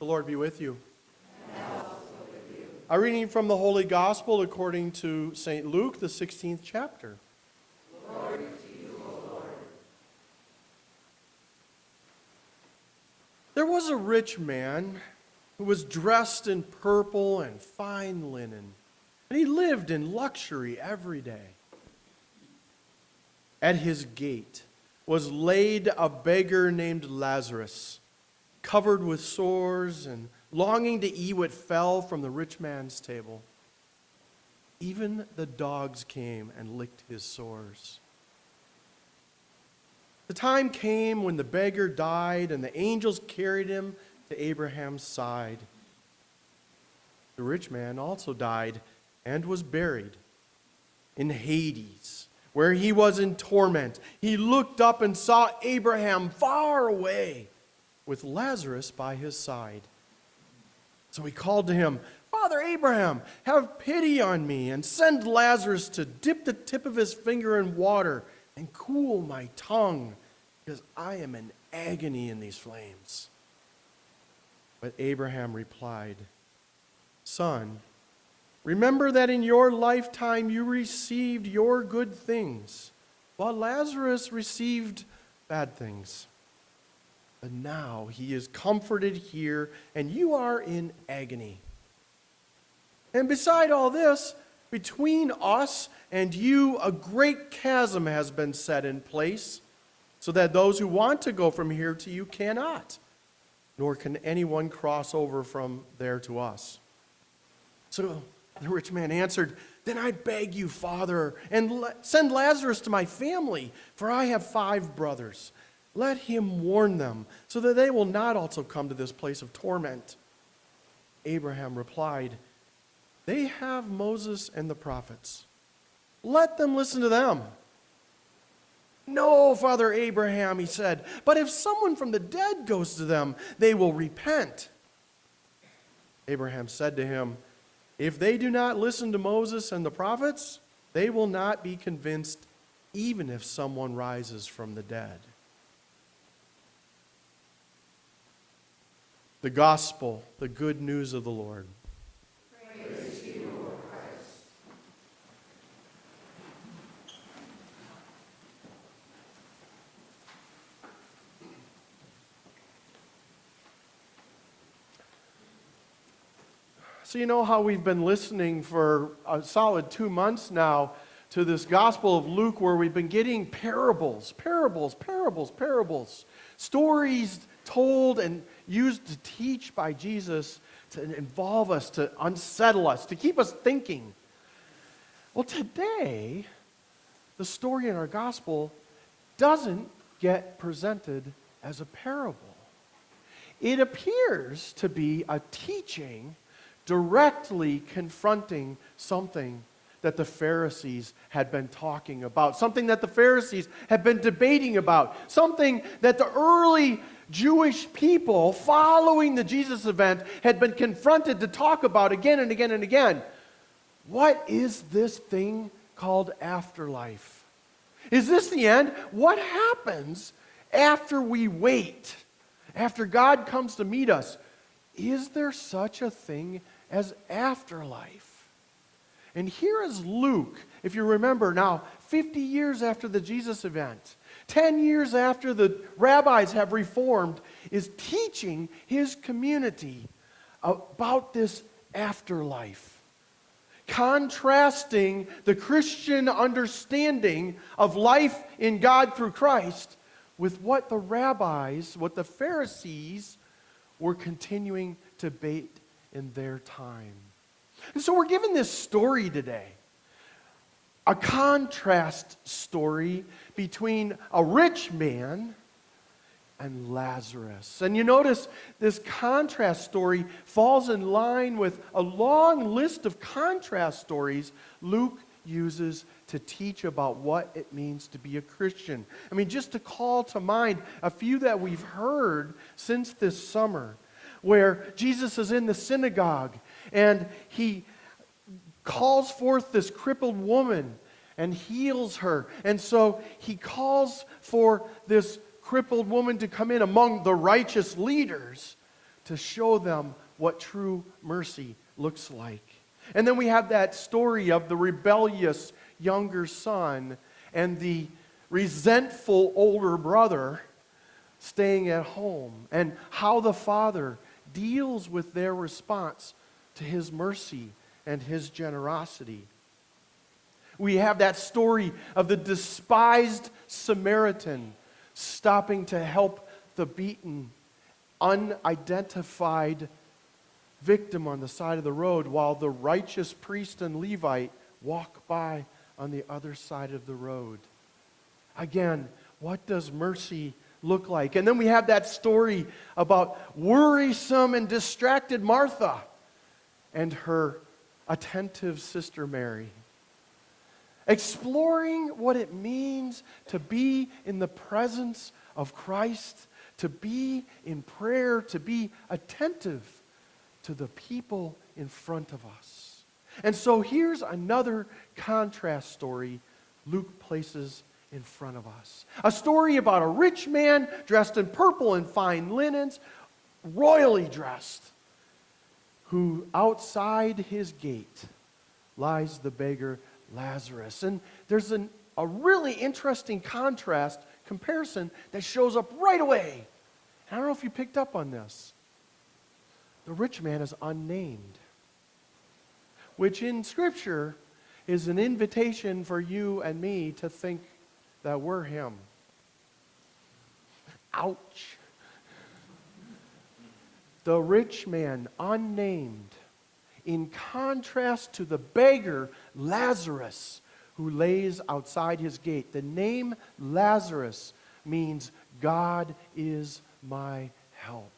The Lord be with you. And also with you. A reading from the Holy Gospel according to St. Luke, the 16th chapter. Glory to you, O Lord. There was a rich man who was dressed in purple and fine linen, and he lived in luxury every day. At his gate was laid a beggar named Lazarus, covered with sores and longing to eat what fell from the rich man's table. Even the dogs came and licked his sores. The time came when the beggar died, and the angels carried him to Abraham's side. The rich man also died and was buried in Hades, where he was in torment. He looked up and saw Abraham far away, with Lazarus by his side. So he called to him, "Father Abraham, have pity on me, and send Lazarus to dip the tip of his finger in water and cool my tongue, because I am in agony in these flames." But Abraham replied, "Son, remember that in your lifetime you received your good things, while Lazarus received bad things. But now he is comforted here, and you are in agony. And beside all this, between us and you, a great chasm has been set in place, so that those who want to go from here to you cannot, nor can anyone cross over from there to us." So the rich man answered, "Then I beg you, Father, and send Lazarus to my family, for I have 5 brothers. Let him warn them, so that they will not also come to this place of torment." Abraham replied, "They have Moses and the prophets. Let them listen to them." "No, Father Abraham," he said, "but if someone from the dead goes to them, they will repent." Abraham said to him, "If they do not listen to Moses and the prophets, they will not be convinced, even if someone rises from the dead." The gospel, the good news of the Lord. Praise to you, Lord Christ. So you know how we've been listening for a solid 2 months now to this Gospel of Luke, where we've been getting parables, stories told and used to teach by Jesus to involve us, to unsettle us, to keep us thinking. Well, today, the story in our Gospel doesn't get presented as a parable. It appears to be a teaching directly confronting something that the Pharisees had been talking about, something that the Pharisees had been debating about, something that the early Jewish people following the Jesus event had been confronted to talk about again and again and again. What is this thing called afterlife? Is this the end? What happens after we wait? After God comes to meet us? Is there such a thing as afterlife? And here is Luke, if you remember now, 50 years after the Jesus event, 10 years after the rabbis have reformed, is teaching his community about this afterlife, contrasting the Christian understanding of life in God through Christ with what the rabbis, what the Pharisees were continuing to debate in their time. And so we're given this story today, a contrast story between a rich man and Lazarus. And you notice this contrast story falls in line with a long list of contrast stories Luke uses to teach about what it means to be a Christian. I mean, just to call to mind a few that we've heard since this summer, where Jesus is in the synagogue and he calls forth this crippled woman and heals her. And so he calls for this crippled woman to come in among the righteous leaders to show them what true mercy looks like. And then we have that story of the rebellious younger son and the resentful older brother staying at home, and how the father deals with their response to his mercy and his generosity. We have that story of the despised Samaritan stopping to help the beaten, unidentified victim on the side of the road, while the righteous priest and Levite walk by on the other side of the road. Again, what does mercy look like? And then we have that story about worrisome and distracted Martha and her attentive sister Mary, exploring what it means to be in the presence of Christ, to be in prayer, to be attentive to the people in front of us. And so here's another contrast story Luke places in front of us. A story about a rich man dressed in purple and fine linens, royally dressed, who outside his gate lies the beggar Lazarus. And there's a really interesting comparison that shows up right away. And I don't know if you picked up on this. The rich man is unnamed, which in Scripture is an invitation for you and me to think that we're him. Ouch. The rich man, unnamed, in contrast to the beggar Lazarus, who lays outside his gate. The name Lazarus means God is my help.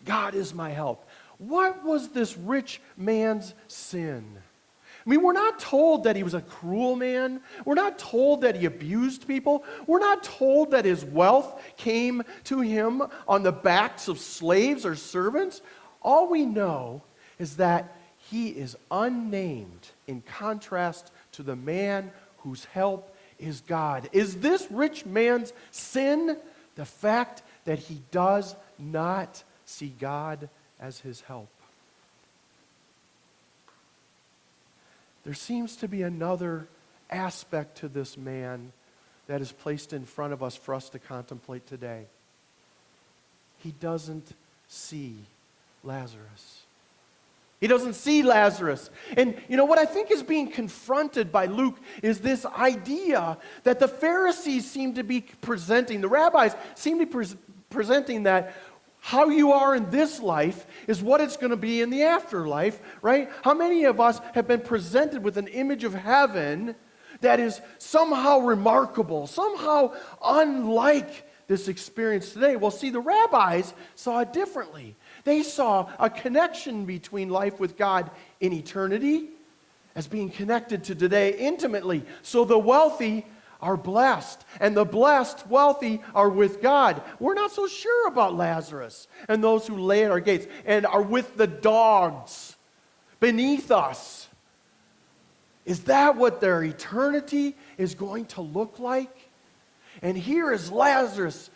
God is my help. What was this rich man's sin? I mean, we're not told that he was a cruel man. We're not told that he abused people. We're not told that his wealth came to him on the backs of slaves or servants. All we know is that he is unnamed in contrast to the man whose help is God. Is this rich man's sin the fact that he does not see God as his help? There seems to be another aspect to this man that is placed in front of us for us to contemplate today. He doesn't see Lazarus. He doesn't see Lazarus. And you know what I think is being confronted by Luke is this idea that the Pharisees seem to be presenting, the rabbis seem to be presenting that how you are in this life is what it's going to be in the afterlife, right? How many of us have been presented with an image of heaven that is somehow remarkable, somehow unlike this experience today? Well, see, the rabbis saw it differently. They saw a connection between life with God in eternity as being connected to today intimately. So the wealthy are blessed, and the blessed, wealthy, are with God. We're not so sure about Lazarus and those who lay at our gates and are with the dogs beneath us. Is that what their eternity is going to look like? And here is Lazarus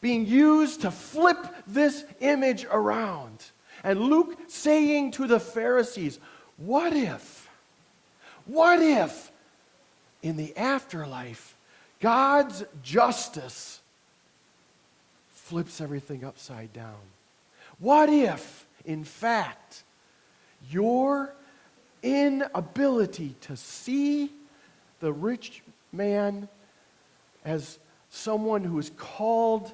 being used to flip this image around. And Luke saying to the Pharisees, what if in the afterlife, God's justice flips everything upside down? What if, in fact, your inability to see the rich man as someone who is called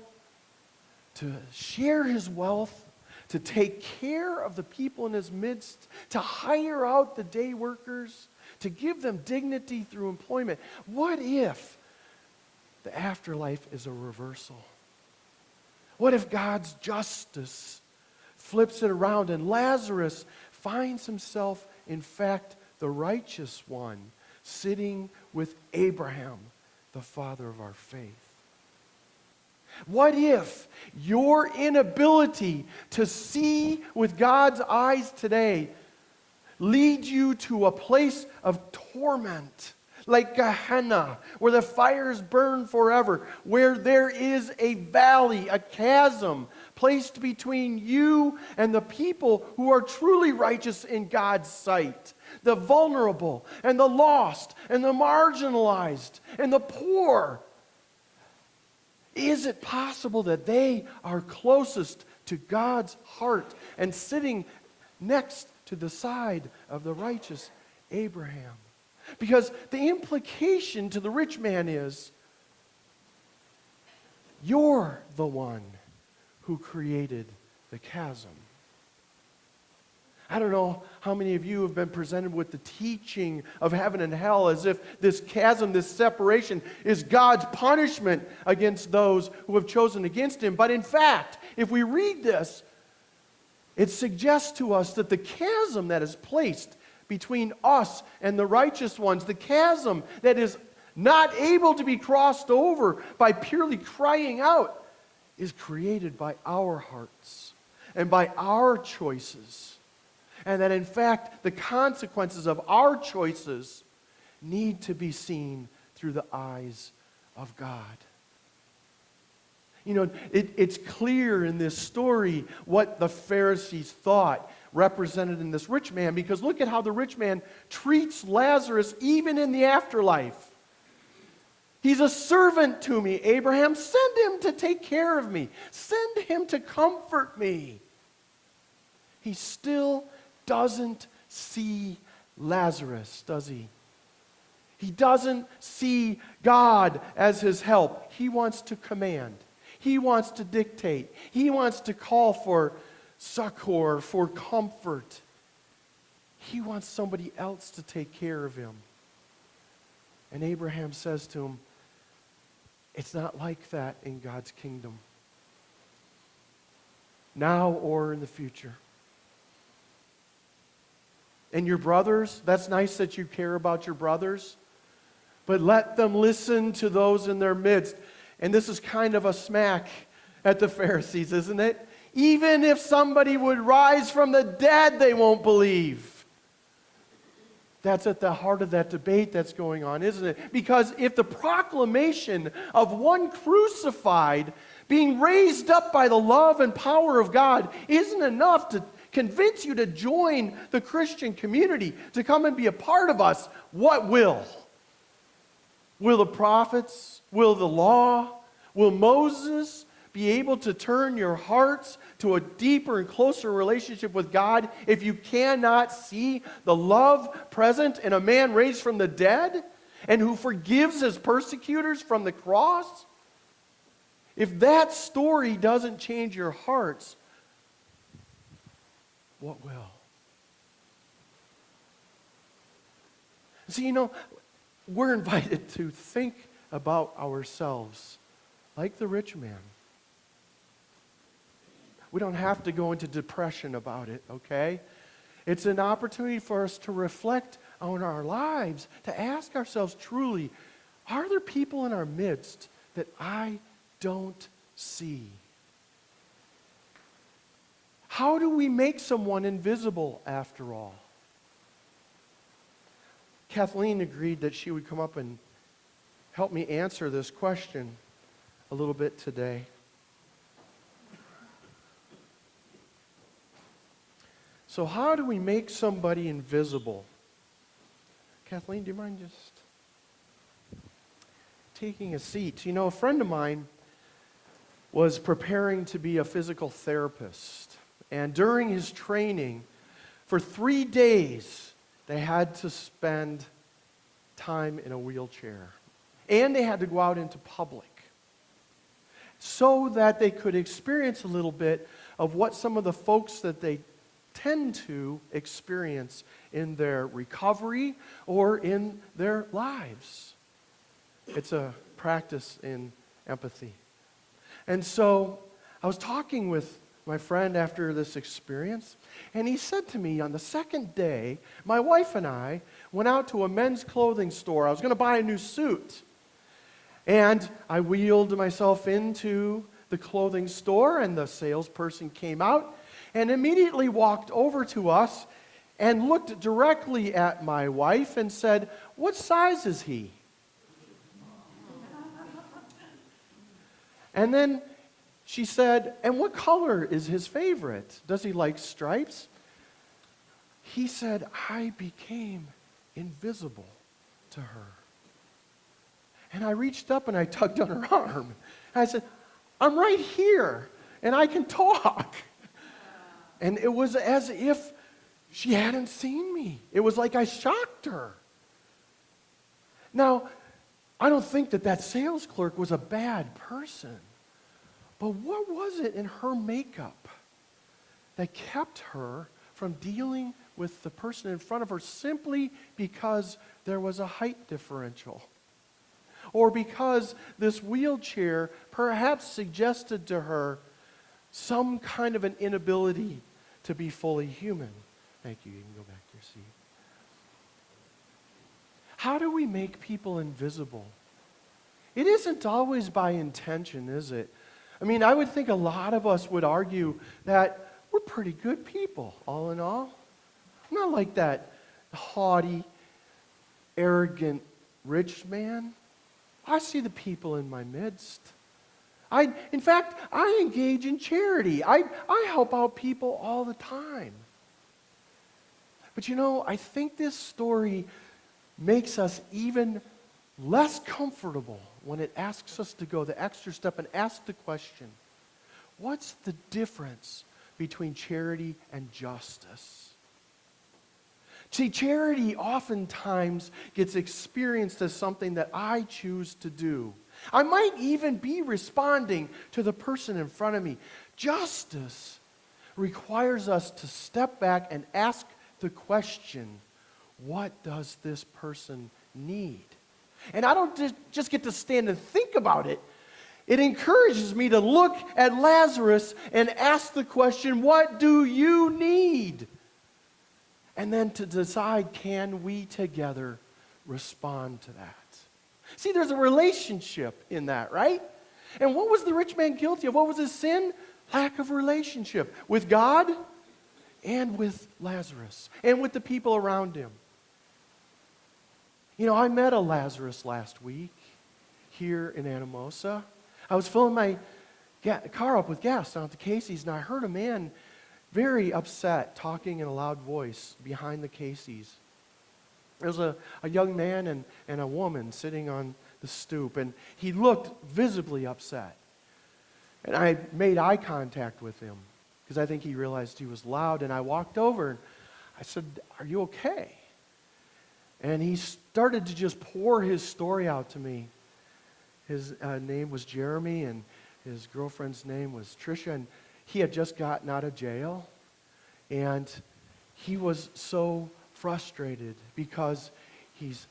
to share his wealth, to take care of the people in his midst, to hire out the day workers, to give them dignity through employment. What if the afterlife is a reversal? What if God's justice flips it around and Lazarus finds himself, in fact, the righteous one, sitting with Abraham, the father of our faith? What if your inability to see with God's eyes today leads you to a place of torment like Gehenna, where the fires burn forever, where there is a valley, a chasm, placed between you and the people who are truly righteous in God's sight, the vulnerable and the lost and the marginalized and the poor. Is it possible that they are closest to God's heart and sitting next to the side of the righteous Abraham? Because the implication to the rich man is, you're the one who created the chasm. I don't know how many of you have been presented with the teaching of heaven and hell as if this chasm, this separation, is God's punishment against those who have chosen against Him. But in fact, if we read this, it suggests to us that the chasm that is placed between us and the righteous ones, the chasm that is not able to be crossed over by purely crying out, is created by our hearts and by our choices. And that in fact, the consequences of our choices need to be seen through the eyes of God. You know, it's clear in this story what the Pharisees thought represented in this rich man, because look at how the rich man treats Lazarus even in the afterlife. He's a servant to me, Abraham. Send him to take care of me. Send him to comfort me. He still doesn't see Lazarus, does he? He doesn't see God as his help. He wants to command. He wants to dictate. He wants to call for succor, for comfort. He wants somebody else to take care of him. And Abraham says to him, it's not like that in God's kingdom, now or in the future. And your brothers, that's nice that you care about your brothers, but let them listen to those in their midst. And this is kind of a smack at the Pharisees, isn't it? Even if somebody would rise from the dead, they won't believe. That's at the heart of that debate that's going on, isn't it? Because if the proclamation of one crucified being raised up by the love and power of God isn't enough to convince you to join the Christian community, to come and be a part of us, what will? Will the prophets? Will the law? Will Moses be able to turn your hearts to a deeper and closer relationship with God if you cannot see the love present in a man raised from the dead and who forgives his persecutors from the cross? If that story doesn't change your hearts, what will? See, you know, we're invited to think about ourselves like the rich man. We don't have to go into depression about it, okay? It's an opportunity for us to reflect on our lives, to ask ourselves truly, are there people in our midst that I don't see? How do we make someone invisible after all? Kathleen agreed that she would come up and help me answer this question a little bit today. So how do we make somebody invisible? Kathleen, do you mind just taking a seat? You know, a friend of mine was preparing to be a physical therapist. And during his training, for 3 days, they had to spend time in a wheelchair. And they had to go out into public so that they could experience a little bit of what some of the folks that they tend to experience in their recovery or in their lives. It's a practice in empathy. And so I was talking with my friend after this experience, and he said to me on the second day, my wife and I went out to a men's clothing store. I was going to buy a new suit. And I wheeled myself into the clothing store, and the salesperson came out and immediately walked over to us and looked directly at my wife and said, "What size is he?" And then she said, "And what color is his favorite? Does he like stripes?" He said, I became invisible to her. And I reached up and I tugged on her arm. And I said, "I'm right here, and I can talk." And it was as if she hadn't seen me. It was like I shocked her. Now, I don't think that sales clerk was a bad person. But what was it in her makeup that kept her from dealing with the person in front of her simply because there was a height differential? Or because this wheelchair perhaps suggested to her some kind of an inability to be fully human? Thank you. You can go back to your seat. How do we make people invisible? It isn't always by intention, is it? I mean, I would think a lot of us would argue that we're pretty good people, all in all. I'm not like that haughty, arrogant, rich man. I see the people in my midst. In fact, I engage in charity. I help out people all the time. But I think this story makes us even less comfortable when it asks us to go the extra step and ask the question, what's the difference between charity and justice? See, charity oftentimes gets experienced as something that I choose to do. I might even be responding to the person in front of me. Justice requires us to step back and ask the question, what does this person need? And I don't just get to stand and think about it. It encourages me to look at Lazarus and ask the question, what do you need? And then to decide, can we together respond to that? See, there's a relationship in that, right? And what was the rich man guilty of? What was his sin? Lack of relationship with God and with Lazarus and with the people around him. I met a Lazarus last week here in Anamosa. I was filling my car up with gas down at the Casey's, and I heard a man very upset talking in a loud voice behind the Casey's. There was a young man and a woman sitting on the stoop, and he looked visibly upset. And I made eye contact with him because I think he realized he was loud, and I walked over and I said, "Are you okay?" And he started to just pour his story out to me. His name was Jeremy, and his girlfriend's name was Tricia, and he had just gotten out of jail. And he was so frustrated because he's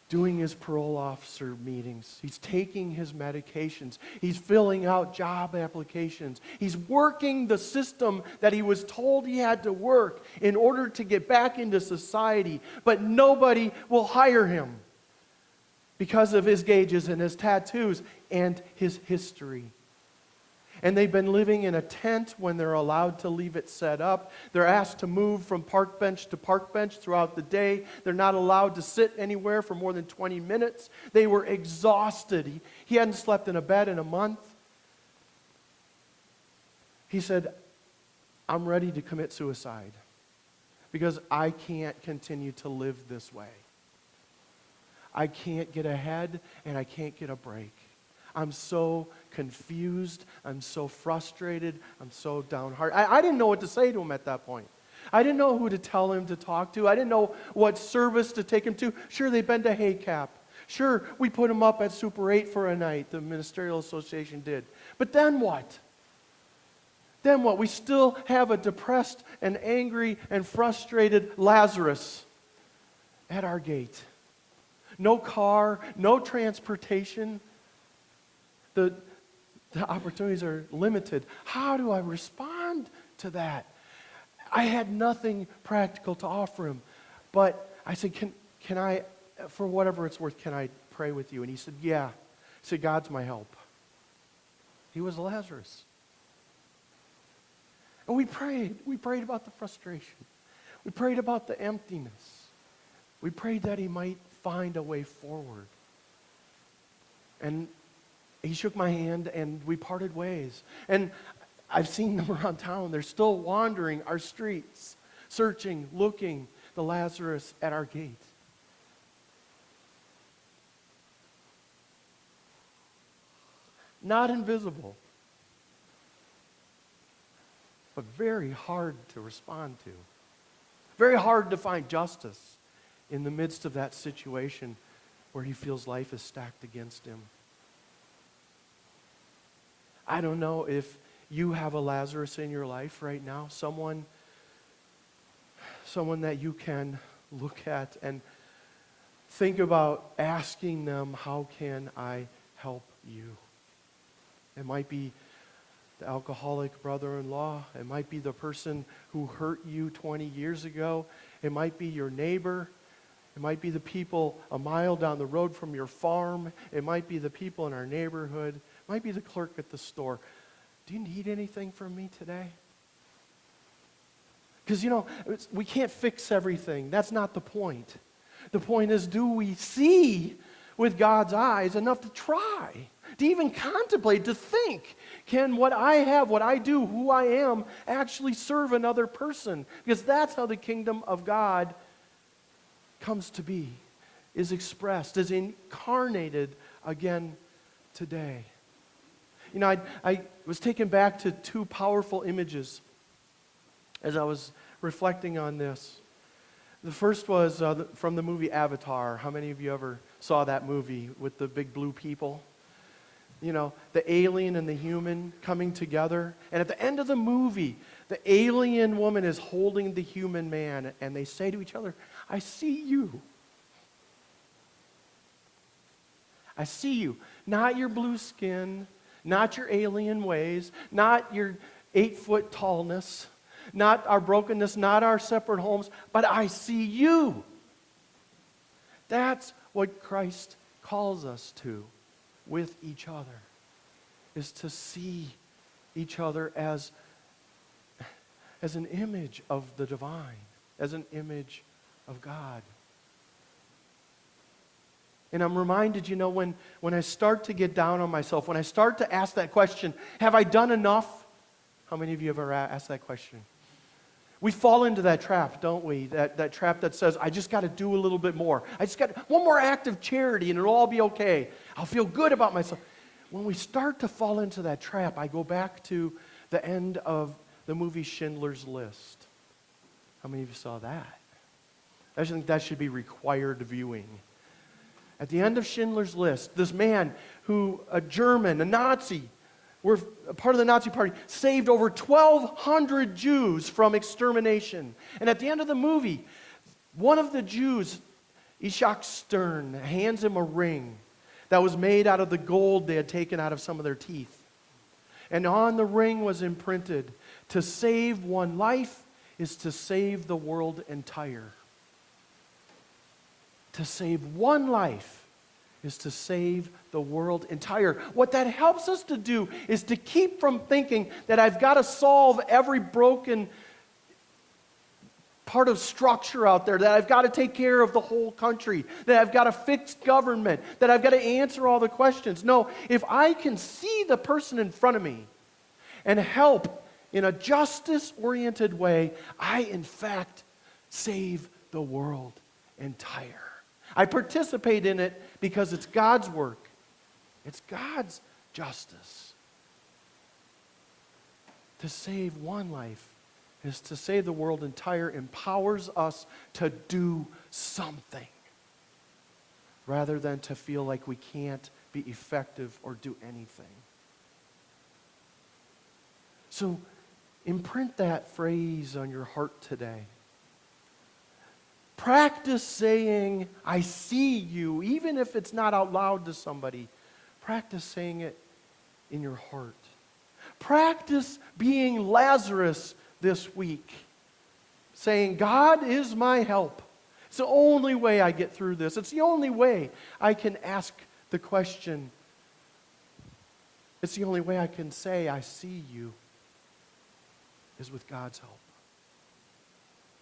doing his parole officer meetings. He's taking his medications. He's filling out job applications. He's working the system that he was told he had to work in order to get back into society. But nobody will hire him because of his gauges and his tattoos and his history. And they've been living in a tent when they're allowed to leave it set up. They're asked to move from park bench to park bench throughout the day. They're not allowed to sit anywhere for more than 20 minutes. They were exhausted. He hadn't slept in a bed in a month. He said, "I'm ready to commit suicide because I can't continue to live this way. I can't get ahead and I can't get a break. I'm so confused. I'm so frustrated. I'm so downhearted." I didn't know what to say to him at that point. I didn't know who to tell him to talk to. I didn't know what service to take him to. Sure, they've been to Haycap. Sure, we put him up at Super 8 for a night. The Ministerial Association did. But then what? Then what? We still have a depressed and angry and frustrated Lazarus at our gate. No car, no transportation. The opportunities are limited. How do I respond to that? I had nothing practical to offer him. But I said, can I, for whatever it's worth, can I pray with you? And he said, yeah. He said, God's my help. He was Lazarus. And we prayed. We prayed about the frustration. We prayed about the emptiness. We prayed that he might find a way forward. And he shook my hand and we parted ways. And I've seen them around town. They're still wandering our streets, searching, looking, the Lazarus at our gate. Not invisible, but very hard to respond to. Very hard to find justice in the midst of that situation where he feels life is stacked against him. I don't know if you have a Lazarus in your life right now, someone that you can look at and think about asking them, how can I help you? It might be the alcoholic brother-in-law. It might be the person who hurt you 20 years ago. It might be your neighbor. It might be the people a mile down the road from your farm. It might be the people in our neighborhood. It might be the clerk at the store. Do you need anything from me today? Because, we can't fix everything. That's not the point. The point is, do we see with God's eyes enough to try, to even contemplate, to think, can what I have, what I do, who I am, actually serve another person? Because that's how the kingdom of God comes to be, is expressed, is incarnated again today. I was taken back to two powerful images as I was reflecting on this. The first was from the movie Avatar. How many of you ever saw that movie with the big blue people? The alien and the human coming together. And at the end of the movie, the alien woman is holding the human man, and they say to each other, I see you. I see you. Not your blue skin, not your alien ways, not your 8-foot tallness, not our brokenness, not our separate homes, but I see you. That's what Christ calls us to with each other, is to see each other as an image of the divine, as an image of God. And I'm reminded, when I start to get down on myself, when I start to ask that question, have I done enough? How many of you have ever asked that question? We fall into that trap, don't we? That trap that says, I just got to do a little bit more. I just got one more act of charity and it'll all be okay. I'll feel good about myself. When we start to fall into that trap, I go back to the end of the movie Schindler's List. How many of you saw that? I just think that should be required viewing. At the end of Schindler's List, this man a German, a Nazi, were part of the Nazi party, saved over 1,200 Jews from extermination. And at the end of the movie, one of the Jews, Ishak Stern, hands him a ring that was made out of the gold they had taken out of some of their teeth. And on the ring was imprinted, to save one life is to save the world entire. To save one life is to save the world entire. What that helps us to do is to keep from thinking that I've got to solve every broken part of structure out there, that I've got to take care of the whole country, that I've got to fix government, that I've got to answer all the questions. No, if I can see the person in front of me and help in a justice-oriented way, I, in fact, save the world entire. I participate in it because it's God's work. It's God's justice. To save one life is to save the world entire, empowers us to do something rather than to feel like we can't be effective or do anything. So imprint that phrase on your heart today. Practice saying, I see you, even if it's not out loud to somebody. Practice saying it in your heart. Practice being Lazarus this week, saying, God is my help. It's the only way I get through this. It's the only way I can ask the question. It's the only way I can say, I see you, is with God's help.